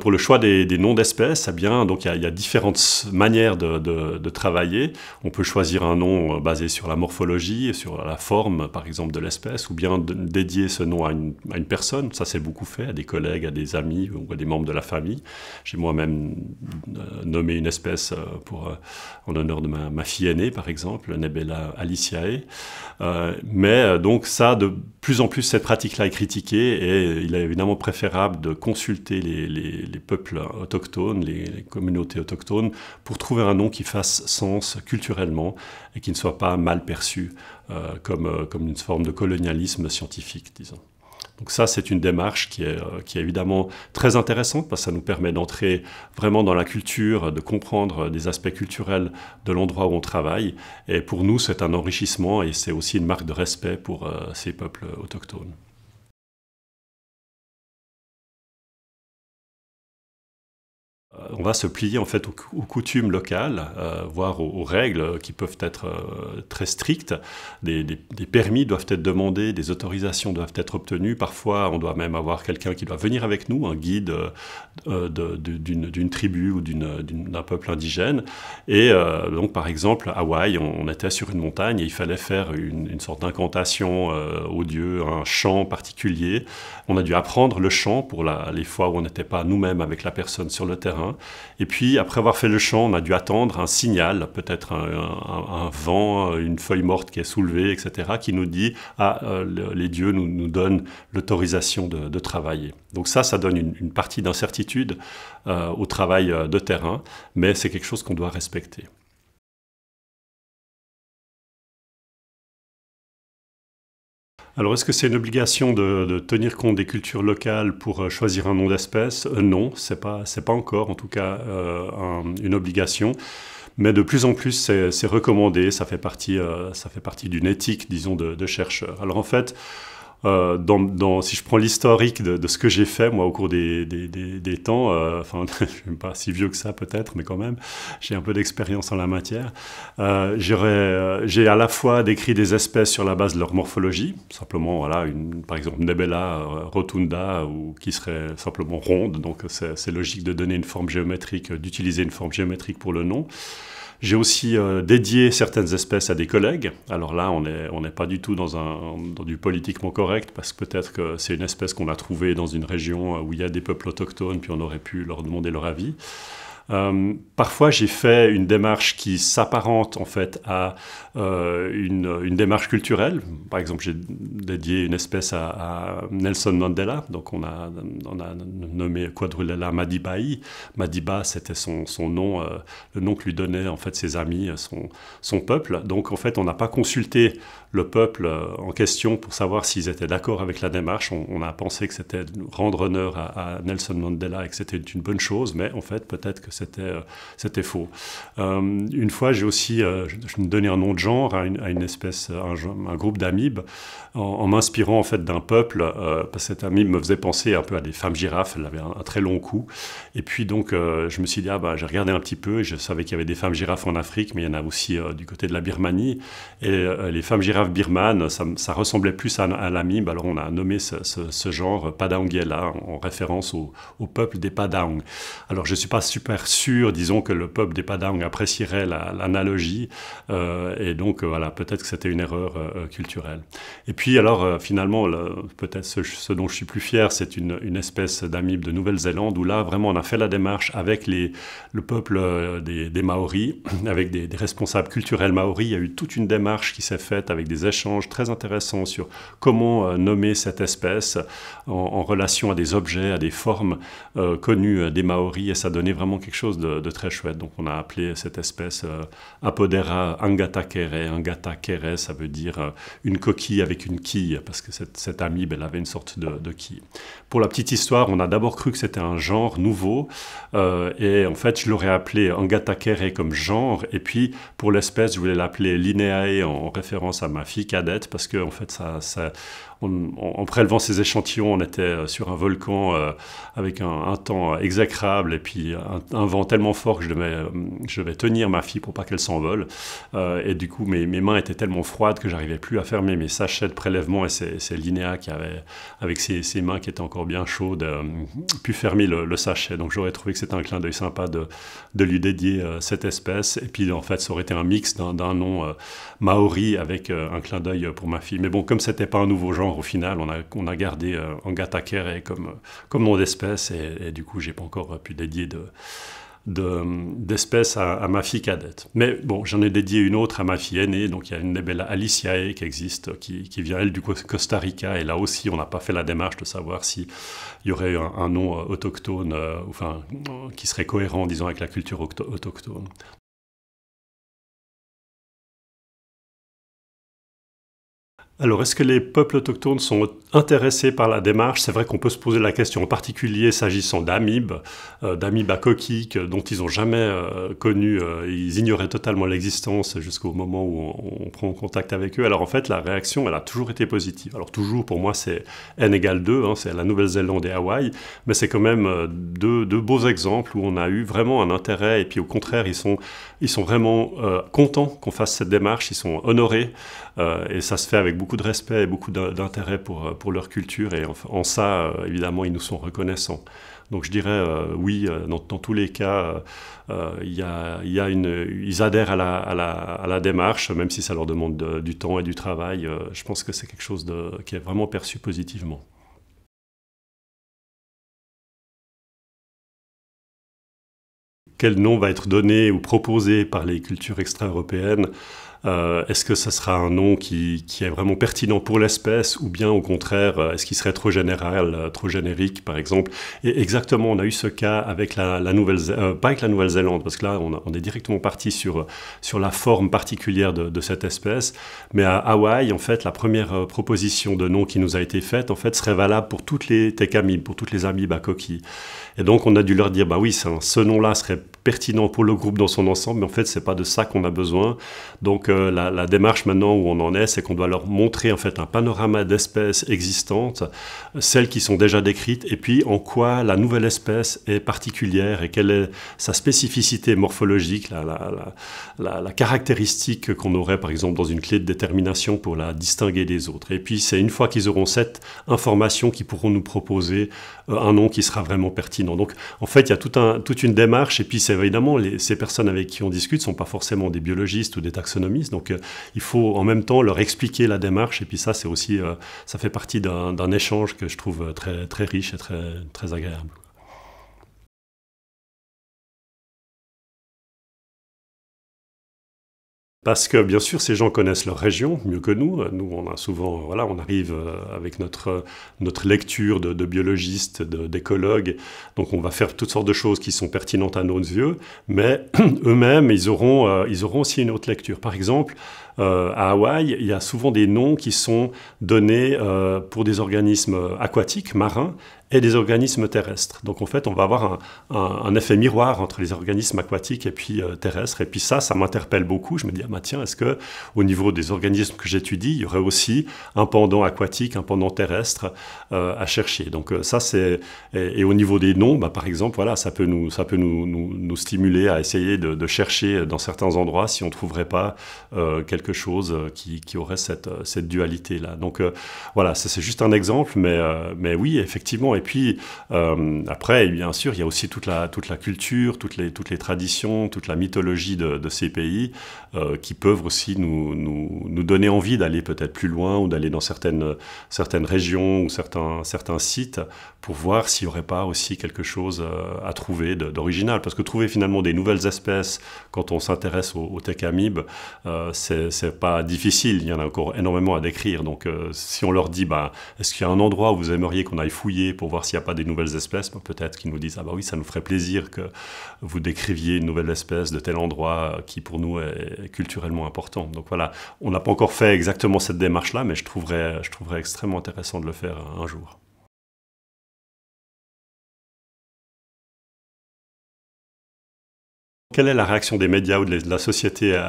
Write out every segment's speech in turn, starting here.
pour le choix des noms d'espèces, eh bien, donc il y a différentes manières de travailler. On peut choisir un nom basé sur la morphologie, sur la forme, par exemple, de l'espèce, ou bien dédier ce nom à une personne. Ça, c'est beaucoup fait, à des collègues, à des amis ou à des membres de la famille. J'ai moi-même nommé une espèce en honneur de ma fille aînée, par exemple, Nebella aliciae. Mais donc ça, de plus en plus, cette pratique-là est critiquée et il est évidemment préférable de consulter les peuples autochtones, les communautés autochtones, pour trouver un nom qui fasse sens culturellement et qui ne soit pas mal perçu comme une forme de colonialisme scientifique, disons. Donc ça, c'est une démarche qui est évidemment très intéressante parce que ça nous permet d'entrer vraiment dans la culture, de comprendre des aspects culturels de l'endroit où on travaille. Et pour nous, c'est un enrichissement et c'est aussi une marque de respect pour ces peuples autochtones. On va se plier en fait aux coutumes locales, voire aux règles qui peuvent être très strictes. Des permis doivent être demandés, des autorisations doivent être obtenues. Parfois, on doit même avoir quelqu'un qui doit venir avec nous, un guide d'une tribu ou d'un peuple indigène. Et donc, par exemple, à Hawaï, on était sur une montagne et il fallait faire une sorte d'incantation au dieu, un chant particulier. On a dû apprendre le chant pour les fois où on n'était pas nous-mêmes avec la personne sur le terrain. Et puis, après avoir fait le chant, on a dû attendre un signal, peut-être un vent, une feuille morte qui est soulevée, etc., qui nous dit « Ah, les dieux nous donnent l'autorisation de travailler ». Donc ça donne une partie d'incertitude au travail de terrain, mais c'est quelque chose qu'on doit respecter. Alors, est-ce que c'est une obligation de tenir compte des cultures locales pour choisir un nom d'espèce? Non, c'est pas encore, en tout cas, une obligation. Mais de plus en plus, c'est recommandé, ça fait partie d'une éthique, disons, de chercheurs. Alors, en fait, si je prends l'historique de ce que j'ai fait, moi, au cours des temps, enfin, je ne suis pas si vieux que ça, peut-être, mais quand même, j'ai un peu d'expérience en la matière. J'ai à la fois décrit des espèces sur la base de leur morphologie, simplement, voilà, par exemple, Nebella rotunda, ou qui serait simplement ronde, donc c'est logique de donner une forme géométrique, d'utiliser une forme géométrique pour le nom. J'ai aussi dédié certaines espèces à des collègues. Alors là, on n'est pas du tout dans du politiquement correct, parce que peut-être que c'est une espèce qu'on a trouvée dans une région où il y a des peuples autochtones, puis on aurait pu leur demander leur avis. Parfois, j'ai fait une démarche qui s'apparente en fait à une démarche culturelle. Par exemple, j'ai dédié une espèce à Nelson Mandela. Donc, on a nommé Quadrulella madibai. Madiba, c'était son nom, le nom que lui donnaient en fait ses amis, son peuple. Donc, en fait, on n'a pas consulté le peuple en question pour savoir s'ils étaient d'accord avec la démarche. On a pensé que c'était rendre honneur à Nelson Mandela et que c'était une bonne chose, mais en fait, peut-être que c'était faux. Une fois, j'ai aussi donné un nom de genre à une espèce, un groupe d'amibes, en m'inspirant en fait d'un peuple, parce que cette amibe me faisait penser un peu à des femmes girafes. Elle avait un très long cou. Et puis donc, je me suis dit, j'ai regardé un petit peu et je savais qu'il y avait des femmes girafes en Afrique, mais il y en a aussi du côté de la Birmanie. Et les femmes girafes birmanes, ça ressemblait plus à l'amibe. Alors on a nommé ce genre Padaungiella en référence au peuple des Padaung. Alors je ne suis pas super sûr, disons, que le peuple des Padaung apprécierait l'analogie. Et donc voilà, peut-être que c'était une erreur culturelle. Et puis alors finalement, peut-être ce dont je suis plus fier, c'est une espèce d'amibe de Nouvelle-Zélande où là vraiment on a fait la démarche avec le peuple des Maoris, avec des responsables culturels Maoris. Il y a eu toute une démarche qui s'est faite avec des échanges très intéressants sur comment nommer cette espèce en relation à des objets, à des formes connues des Maoris, et ça donnait vraiment quelque chose de très chouette. Donc on a appelé cette espèce Apodera angatakere. Angatakere, ça veut dire une coquille avec une quille, parce que cette amibe, elle avait une sorte de quille. Pour la petite histoire, on a d'abord cru que c'était un genre nouveau, et en fait je l'aurais appelé Angatakere comme genre, et puis pour l'espèce, je voulais l'appeler Lineae en référence à ma fille cadette, parce que en fait en prélevant ces échantillons, on était sur un volcan avec un temps exécrable et puis un vent tellement fort que je devais tenir ma fille pour pas qu'elle s'envole. Et du coup, mes mains étaient tellement froides que j'arrivais plus à fermer mes sachets de prélèvement, et c'est Linéa qui avait, avec ses mains qui étaient encore bien chaudes, pu fermer le sachet. Donc j'aurais trouvé que c'était un clin d'œil sympa de lui dédier cette espèce. Et puis en fait, ça aurait été un mix d'un nom maori avec un clin d'œil pour ma fille. Mais bon, comme c'était pas un nouveau genre, au final, on a gardé Angata kere comme nom d'espèce, et du coup, j'ai pas encore pu dédier d'espèces à ma fille cadette. Mais bon, j'en ai dédié une autre à ma fille aînée, donc il y a une belle Aliciae qui existe, qui vient elle du Costa Rica, et là aussi on n'a pas fait la démarche de savoir s'il y aurait un nom autochtone, enfin, qui serait cohérent, disons, avec la culture autochtone. Alors, est-ce que les peuples autochtones sont intéressés par la démarche? C'est vrai qu'on peut se poser la question, en particulier s'agissant d'amibes à coquilles dont ils n'ont jamais connu, ils ignoraient totalement l'existence jusqu'au moment où on prend contact avec eux. Alors en fait, la réaction, elle a toujours été positive. Alors toujours, pour moi, c'est n égale 2, hein, c'est la Nouvelle-Zélande et Hawaï, mais c'est quand même deux beaux exemples où on a eu vraiment un intérêt, et puis au contraire, ils sont vraiment contents qu'on fasse cette démarche, ils sont honorés. Et ça se fait avec beaucoup de respect et beaucoup d'intérêt pour leur culture, et en ça, évidemment, ils nous sont reconnaissants. Donc je dirais oui, dans tous les cas, ils adhèrent à la démarche, même si ça leur demande du temps et du travail. Je pense que c'est quelque chose qui est vraiment perçu positivement. Quel nom va être donné ou proposé par les cultures extra-européennes? Est-ce que ça sera un nom qui est vraiment pertinent pour l'espèce, ou bien au contraire, est-ce qu'il serait trop général, trop générique, par exemple? Et exactement, on a eu ce cas avec la pas avec la Nouvelle-Zélande, parce que là, on est directement parti sur la forme particulière de cette espèce. Mais à Hawaï, en fait, la première proposition de nom qui nous a été faite, en fait, serait valable pour toutes les tecamibes, pour toutes les amibes à coquilles. Et donc, on a dû leur dire, bah oui, ce nom-là serait pertinent pour le groupe dans son ensemble, mais en fait, c'est pas de ça qu'on a besoin. Donc, la démarche maintenant où on en est, c'est qu'on doit leur montrer en fait un panorama d'espèces existantes, celles qui sont déjà décrites, et puis en quoi la nouvelle espèce est particulière et quelle est sa spécificité morphologique, la caractéristique qu'on aurait par exemple dans une clé de détermination pour la distinguer des autres. Et puis c'est une fois qu'ils auront cette information qu'ils pourront nous proposer un nom qui sera vraiment pertinent. Donc en fait, il y a toute une démarche, et puis c'est évidemment ces personnes avec qui on discute ne sont pas forcément des biologistes ou des taxonomistes, donc il faut en même temps leur expliquer la démarche, et puis ça c'est aussi, ça fait partie d'un échange que je trouve très, très riche et très, très agréable. Parce que bien sûr, ces gens connaissent leur région mieux que nous. Nous, on a souvent, voilà, on arrive avec notre lecture de biologistes, d'écologues, donc on va faire toutes sortes de choses qui sont pertinentes à nos yeux, mais eux-mêmes, ils auront aussi une autre lecture. Par exemple, à Hawaï, il y a souvent des noms qui sont donnés pour des organismes aquatiques, marins, et des organismes terrestres. Donc en fait, on va avoir un effet miroir entre les organismes aquatiques et puis terrestres. Et puis ça m'interpelle beaucoup. Je me dis, ah bah tiens, est-ce que au niveau des organismes que j'étudie, il y aurait aussi un pendant aquatique, un pendant terrestre à chercher. Donc ça, et au niveau des noms, bah, par exemple, voilà, ça peut nous stimuler à essayer de chercher dans certains endroits si on ne trouverait pas quelque chose qui aurait cette dualité-là. Donc voilà, ça c'est juste un exemple, mais oui, effectivement. Et puis après, bien sûr, il y a aussi toute la culture, toutes les traditions, toute la mythologie de ces pays qui peuvent aussi nous donner envie d'aller peut-être plus loin, ou d'aller dans certaines régions ou certains sites pour voir s'il n'y aurait pas aussi quelque chose à trouver d'original. Parce que trouver finalement des nouvelles espèces quand on s'intéresse aux tecamibes, c'est pas difficile. Il y en a encore énormément à décrire. Donc si on leur dit, bah, est-ce qu'il y a un endroit où vous aimeriez qu'on aille fouiller pour voir s'il n'y a pas des nouvelles espèces, peut-être qu'ils nous disent, ah bah oui, ça nous ferait plaisir que vous décriviez une nouvelle espèce de tel endroit qui pour nous est culturellement important. Donc voilà, on n'a pas encore fait exactement cette démarche-là, mais je trouverais extrêmement intéressant de le faire un jour. Quelle est la réaction des médias ou de la société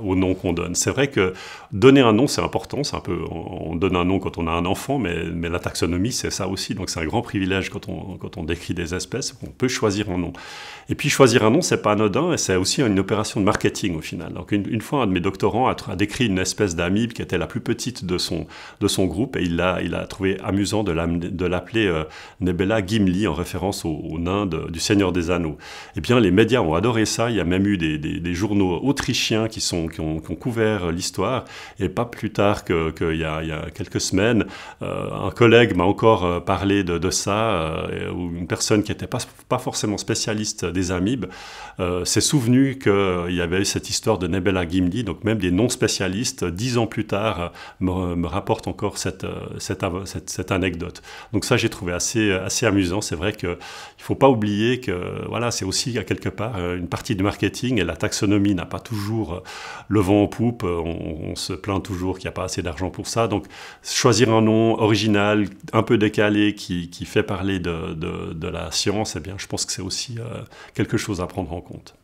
au nom qu'on donne? C'est vrai que donner un nom, c'est important. C'est un peu, on donne un nom quand on a un enfant, mais la taxonomie, c'est ça aussi. Donc c'est un grand privilège quand on décrit des espèces. On peut choisir un nom. Et puis choisir un nom, c'est pas anodin, et c'est aussi une opération de marketing au final. Donc une fois, un de mes doctorants a décrit une espèce d'amibe qui était la plus petite de son groupe, et il a trouvé amusant de l'appeler Nebela Gimli, en référence au nain du Seigneur des Anneaux. Eh bien, les médias ont adoré ça. Il y a même eu des journaux autrichiens qui ont couvert l'histoire. Et pas plus tard qu'il y a quelques semaines, un collègue m'a encore parlé de ça, où une personne qui n'était pas forcément spécialiste des amibes s'est souvenu qu'il y avait eu cette histoire de Nebela Gimli. Donc même des non-spécialistes, 10 ans plus tard, me rapportent encore cette anecdote. Donc ça, j'ai trouvé assez amusant. C'est vrai qu'il ne faut pas oublier que voilà, c'est aussi à quelque part une partie du marketing, et la taxonomie n'a pas toujours le vent en poupe. On se plaint toujours qu'il n'y a pas assez d'argent pour ça. Donc choisir un nom original, un peu décalé, qui fait parler de la science, eh bien, je pense que c'est aussi quelque chose à prendre en compte.